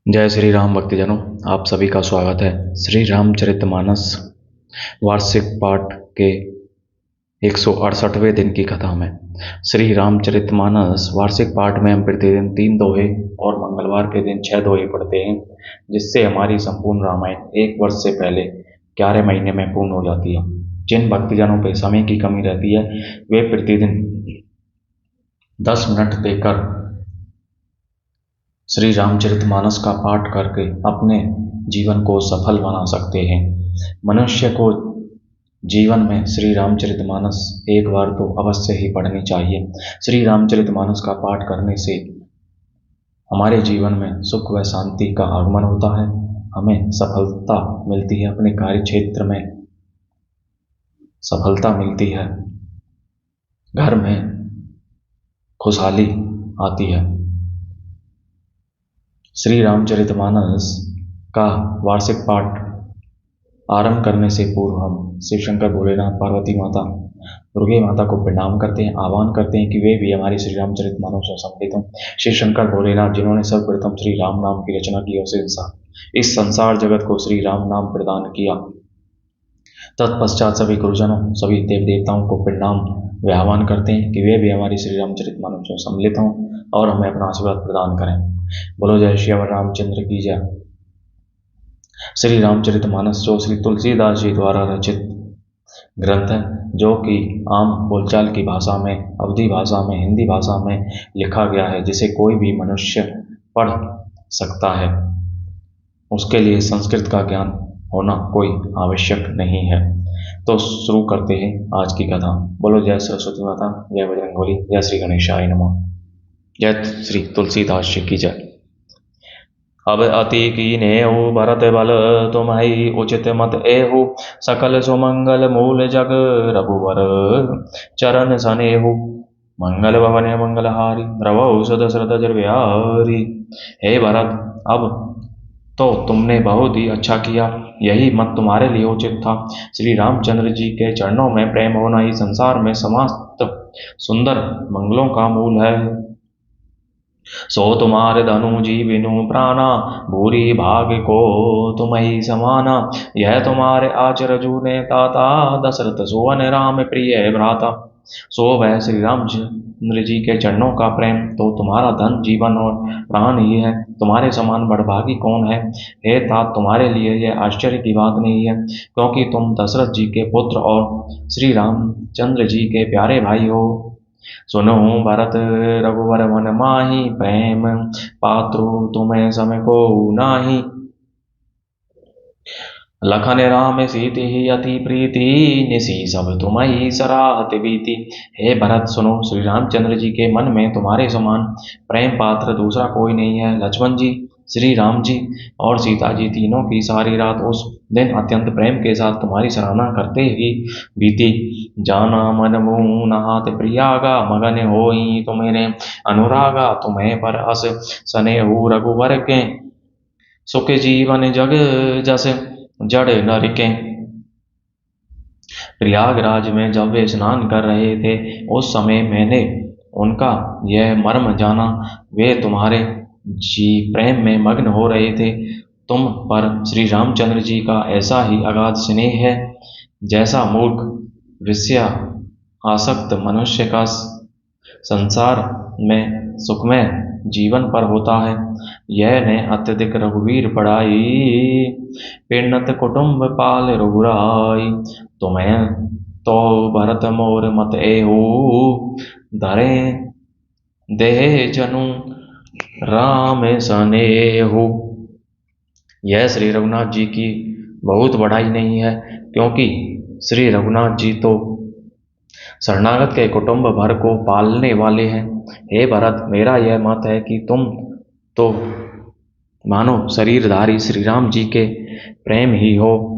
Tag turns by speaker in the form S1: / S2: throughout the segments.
S1: जय श्री राम भक्तजनों, आप सभी का स्वागत है। श्री रामचरितमानस वार्षिक पाठ के 168वें दिन की कथा में। श्री रामचरितमानस वार्षिक पाठ में हम प्रतिदिन 3 दोहे और मंगलवार के दिन 6 दोहे पढ़ते हैं, जिससे हमारी संपूर्ण रामायण 1 वर्ष से पहले 11 महीने में पूर्ण हो जाती है। जिन भक्तजनों पे समय की कमी रहती है वे प्रतिदिन 10 मिनट देकर श्री रामचरितमानस का पाठ करके अपने जीवन को सफल बना सकते हैं। मनुष्य को जीवन में श्री रामचरितमानस एक बार तो अवश्य ही पढ़नी चाहिए। श्री रामचरितमानस का पाठ करने से हमारे जीवन में सुख व शांति का आगमन होता है, हमें सफलता मिलती है, अपने कार्य क्षेत्र में सफलता मिलती है, घर में खुशहाली आती है। श्री रामचरितमानस का वार्षिक पाठ आरंभ करने से पूर्व हम शिव शंकर भोलेनाथ, पार्वती माता, दुर्गे माता को प्रणाम करते हैं, आह्वान करते हैं कि वे भी हमारे श्री रामचरितमानस में सम्मिलित हों। शिव शंकर भोलेनाथ जिन्होंने सर्वप्रथम श्री राम नाम की रचना की और इस संसार जगत को श्री राम नाम प्रदान किया, तत्पश्चात सभी गुरुजनों, सभी देव देवताओं को प्रणाम व आह्वान करते हैं कि वे भी हमारी श्री रामचरितमानस में सम्मिलित हों और हमें अपना आशीर्वाद प्रदान करें। बोलो जय श्री रामचंद्र की जय। श्री रामचरितमानस जो श्री तुलसीदास जी द्वारा रचित ग्रंथ है, जो कि आम बोलचाल की भाषा में, अवधी भाषा में, हिंदी भाषा में लिखा गया है, जिसे कोई भी मनुष्य पढ़ सकता है। उसके लिए संस्कृत का ज्ञान होना कोई आवश्यक नहीं है। तो शुरू करते हैं आज की कथा। बोलो जय सरस्वती माता, जय बजरंगबली, जय श्री गणेशाय नमः, जय श्री तुलसीदास जी की जय। अब अति कीन्हेहु भरत बल तुम्हारी उचित मत एहु, सकल सुमंगल मूल जग रघुवर चरण सनेहु, मंगल भवन मंगलहारी द्रवौ सदशरथ जर बिहारी। हे भरत, अब तो तुमने बहुत ही अच्छा किया, यही मत तुम्हारे लिए उचित था। श्री रामचंद्र जी के चरणों में प्रेम होना ही संसार में समस्त सुंदर मंगलों का मूल है। सो तुम्हारे धनु जीविनु प्राणा, भूरी भाग को तुम ही समाना। यह तुम्हारे आचर जूने ताता, दशरथ सुवन राम प्रिय भ्राता। सो वह श्री रामचंद्र जी के चरणों का प्रेम तो तुम्हारा धन, जीवन और प्राण ही है। तुम्हारे समान बड़भागी कौन है। हे तात, तुम्हारे लिए यह आश्चर्य की बात नहीं है, क्योंकि तुम दशरथ जी के पुत्र और श्री रामचंद्र जी के प्यारे भाई हो। सुनो भरत रघुवर मन माही, प्रेम पात्रु तुम्हें समय को नाही। लखन राम सीति ही अति प्रीति, निसी सब तुम्हारी सराहत बीती। हे भरत सुनो, श्री रामचंद्र जी के मन में तुम्हारे समान प्रेम पात्र दूसरा कोई नहीं है। लक्ष्मण जी, श्री राम जी और सीता जी तीनों की सारी रात उस दिन अत्यंत प्रेम के साथ तुम्हारी सराहना करते ही बीती। जाना मन मुँह नहात प्रियागा, मगन होई तुम्हें अनुरागा। तुम्हें पर अस सनेहु रघुवर के, सुख जीवन जग जस जड़ नरके। प्रयागराज में जब वे स्नान कर रहे थे, उस समय मैंने उनका यह मर्म जाना। वे तुम्हारे जी प्रेम में मग्न हो रहे थे। तुम पर श्री रामचंद्र जी का ऐसा ही अगाध स्नेह है, जैसा मूर्ख विषय आसक्त मनुष्य का संसार में सुखमय जीवन पर होता है। यह ने अत्यधिक रघुवीर पढ़ाई, पिणत कुटुंब पाल रघुराई। तुम्हें तो भरत मोर मत एहु, धरे देह जनु राम सनेहु। यह श्री रघुनाथ जी की बहुत बढ़ाई नहीं है, क्योंकि श्री रघुनाथ जी तो शरणागत के कुटुंब भर को पालने वाले हैं। हे भरत, मेरा यह मत है कि तुम तो मानो शरीरधारी श्री राम जी के प्रेम ही हो।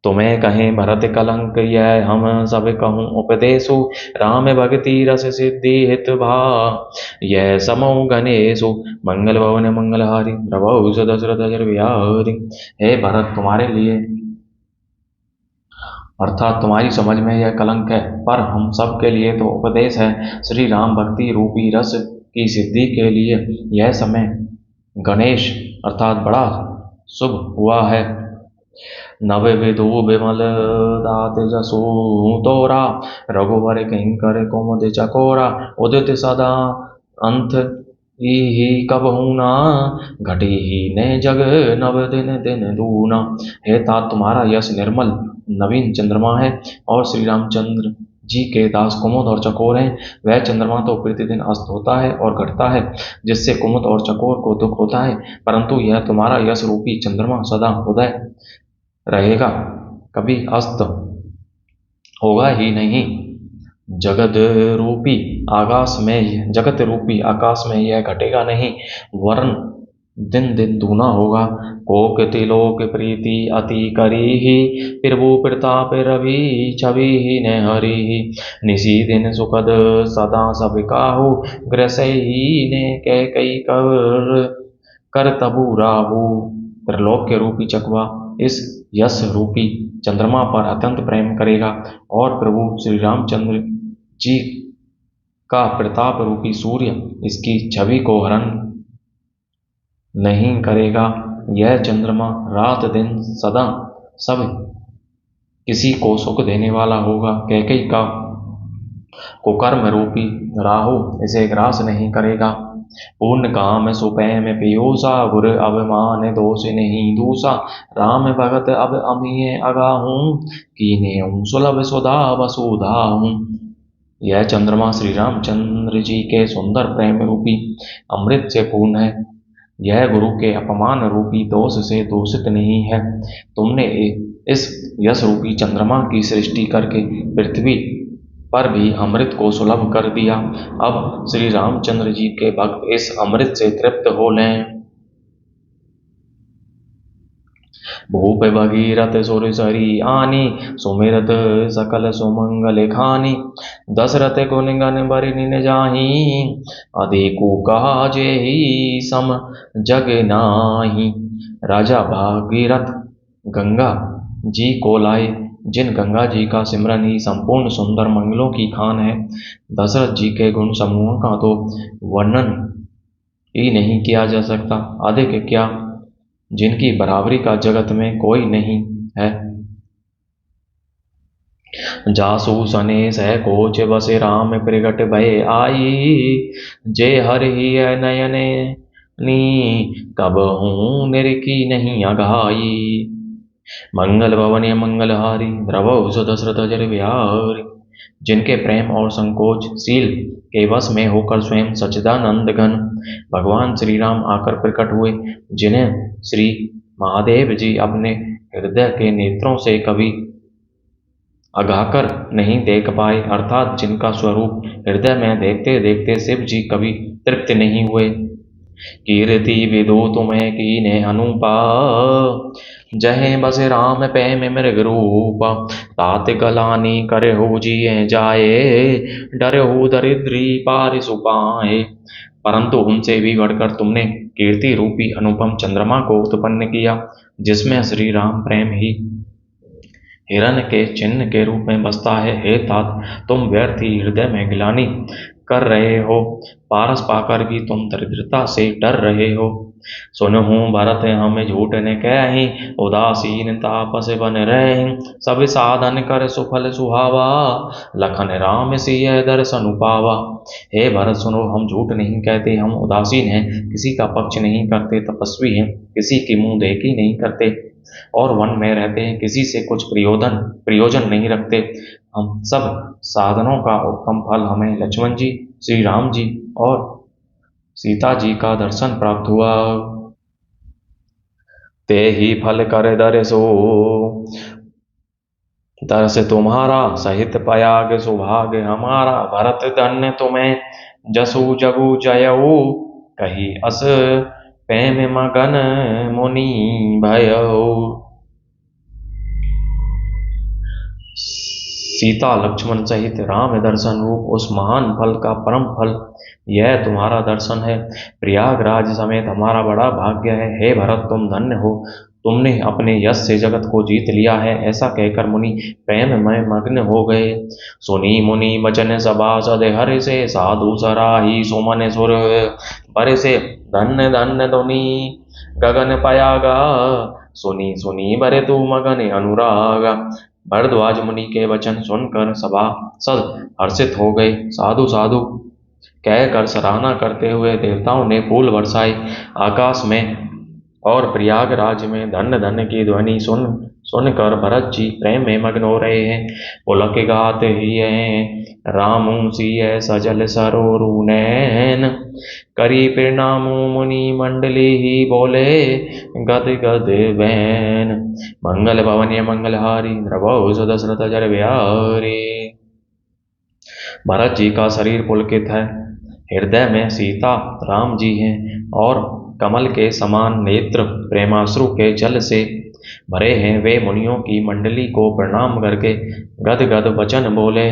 S1: तुम्हें कहें भरत कलंक, यह हम सब कहूँ उपदेशु। राम भक्ति रस सिद्धि हित भा, यह समो गणेशु। मंगल भवन मंगलहारी प्रभु दशरथ जर बिहारी। हे भरत, तुम्हारे लिए अर्थात तुम्हारी समझ में यह कलंक है, पर हम सब के लिए तो उपदेश है। श्री राम भक्ति रूपी रस की सिद्धि के लिए यह समय गणेश अर्थात बड़ा शुभ हुआ है। नव विधु विमल दात जसु तोरा, रघुवर किंकर कुमुद चकोरा, उदित सदा अंत ही कबहू ना, घटी ही ने जग नव दिन दिन दूना। हे तात, तुम्हारा यश निर्मल नवीन चंद्रमा है और श्री रामचंद्र जी के दास कुमुद और चकोर हैं। वह चंद्रमा तो प्रतिदिन अस्त होता है और घटता है, जिससे कुमुद और चकोर को दुख होता है, परंतु यह तुम्हारा यश रूपी चंद्रमा सदा उदय रहेगा, कभी अस्त होगा ही नहीं। जगत रूपी आकाश में यह घटेगा नहीं, वरन दिन दिन दूना होगा। कोकिति लोक प्रीति अति करी ही, प्रभु प्रताप रवि छवि ही न हरि ही। निसी दिन सुखद सदा सब काहू, ग्रसई ने कह कई कर तबु राहु। त्रिलोक रूपी चकवा इस यश रूपी चंद्रमा पर अत्यंत प्रेम करेगा और प्रभु श्री रामचंद्र जी का प्रताप रूपी सूर्य इसकी छवि को हरण नहीं करेगा। यह चंद्रमा रात दिन सदा सब किसी को सुख देने वाला होगा। कैकेयी का कुकर्म रूपी राहु इसे ग्रास नहीं करेगा। पूर्ण काम सुपैम पीयूषा, गुर अभिमान दोष नहीं दूषा। राम भगत अब अमिय अगाहूं, कीने सुलभ सुधा वसुधाहूं। यह चंद्रमा श्री रामचंद्र जी के सुंदर प्रेम रूपी अमृत से पूर्ण है। यह गुरु के अपमान रूपी दोष से दूषित नहीं है। तुमने इस यश रूपी चंद्रमा की सृष्टि करके पृथ्वी पर भी अमृत को सुलभ कर दिया। अब श्री रामचंद्र जी के भक्त इस अमृत से तृप्त हो लें। भूप भगीरथ सुर सरी आनी, सुमिरत सकल सुमंगल खानी। दशरथ गुण गण बरि निन जाही, अधिकु काजे ही सम जग नाही। राजा भागीरथ गंगा जी को लाए, जिन गंगा जी का सिमरन ही संपूर्ण सुंदर मंगलों की खान है। दशरथ जी के गुण समूहों का तो वर्णन ही नहीं किया जा सकता, अधिक क्या जिनकी बराबरी का जगत में कोई नहीं है। जासु सने सह कोच बसे राम प्रगट भय आई, जे हर ही नयने नी कब हूँ निरखी नहीं अघाई। मंगल भवन मंगलहारी, द्रवौ दशरथ जर बिहारी। जिनके प्रेम और संकोच शील के वश में होकर स्वयं सच्चिदानंद घन भगवान श्री राम आकर प्रकट हुए, जिन्हें श्री महादेव जी अपने हृदय के नेत्रों से कभी अघाकर नहीं देख पाए, अर्थात जिनका स्वरूप हृदय में देखते देखते शिव जी कभी तृप्त नहीं हुए। कीर्ति विदो तुम्हें कीने अनुपा, जहे बस राम प्रेम मृग रूपा। तात गलानी करे हो जिए जाए, डरे हो दरिद्री पार सुपाए। परंतु उनसे भी बढ़कर तुमने कीर्ति रूपी अनुपम चंद्रमा को उत्पन्न किया, जिसमें श्री राम प्रेम ही हिरण के चिन्ह के रूप में बसता है। हे तात, तुम व्यर्थ ही हृदय में गिलानी कर रहे हो, पारस पाकर भी तुम दरिद्रता से डर रहे हो। सुनहु भरत हम झूठ न कहीं, उदासीन तापस बन रहे। सब साधन कर सुफल सुहावा, लखन राम सिय दर्शन पावा। हे भरत सुनो, हम झूठ नहीं कहते, हम उदासीन हैं, किसी का पक्ष नहीं करते, तपस्वी हैं, किसी की मुंह देखी नहीं करते और वन में रहते हैं, किसी से कुछ प्रयोजन नहीं रखते। हम सब साधनों का उत्तम फल हमें लक्ष्मण जी, श्री राम जी और सीता जी का दर्शन प्राप्त हुआ। ते ही फल कर दर्श तुम्हारा, सहित पयाग सुभाग हमारा। भरत धन्य तुम्हें जसु जगु जयऊ, कही अस प्रेम मगन मुनि भयऊ। सीता लक्ष्मण सहित राम दर्शन रूप उस महान फल का परम फल यह तुम्हारा दर्शन है। प्रयागराज समेत हमारा बड़ा भाग्य है। हे भरत, तुम धन्य हो, तुमने अपने यश से जगत को जीत लिया है। ऐसा कहकर मुनि प्रेम में मग्न हो गए। सुनी मुनि वचन सभासद हर से, साधु सराही सुमन सुर पर से। धन्य धन्य धुनि गगन पयागा। सुनी सुनी भरे तू मगन अनुरागा। भरद्वाज मुनि के वचन सुनकर सभा सद हर्षित हो गए। साधु साधु कहकर सराहना करते हुए देवताओं ने फूल बरसाए आकाश में, और प्रयागराज में धन्य धन्य की ध्वनि सुनकर भरत जी प्रेम में मग्न हो रहे हैं। पुलक गात ही हैं रामू सिय सजल सरोरु नैन। करी प्रणाम मुनि मंडली ही बोले गद गद बैन। मंगल भवन मंगलहारी नृभो सुदशरथ जर बिहारी। भरत जी का शरीर पुलकित है, हृदय में सीता राम जी हैं और कमल के समान नेत्र प्रेमाश्रु के जल से भरे हैं। वे मुनियों की मंडली को प्रणाम करके गद गद वचन बोले,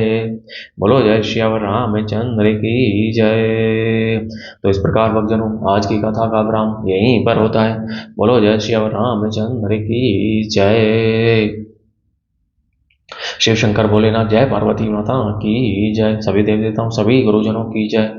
S1: बोलो जय श्याम रामचंद्र की जय। तो इस प्रकार भक्तजनों, आज की कथा का विराम यहीं पर होता है। बोलो जय श्याम रामचंद्र की जय। शिव शंकर भोलेनाथ जय, पार्वती माता की जय, सभी देव देवताओं सभी गुरुजनों की जय।